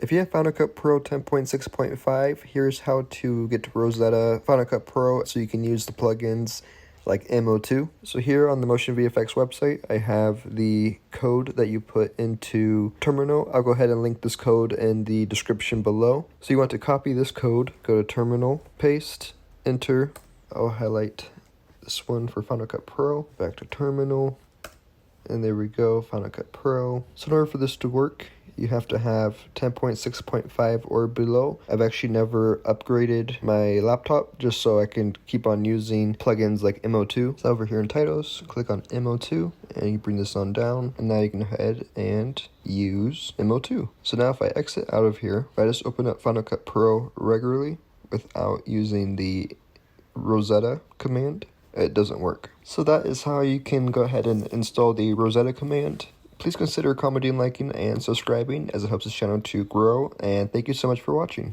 If you have Final Cut Pro 10.6.5, here's how to get to Rosetta Final Cut Pro so you can use the plugins like MO2. So here on the MotionVFX website, I have the code that you put into Terminal. I'll go ahead and link this code in the description below. So you want to copy this code, go to Terminal, paste, enter. I'll highlight this one for Final Cut Pro, back to Terminal, and there we go, Final Cut Pro. So in order for this to work, you have to have 10.6.5 or below. I've actually never upgraded my laptop just so I can keep on using plugins like MO2. So over here in titles, click on MO2 and you bring this on down, and now you can go ahead and use MO2. So now if I exit out of here, if I just open up Final Cut Pro regularly without using the Rosetta command, it doesn't work. So that is how you can go ahead and install the Rosetta command. Please consider commenting, liking, and subscribing as it helps this channel to grow, and thank you so much for watching.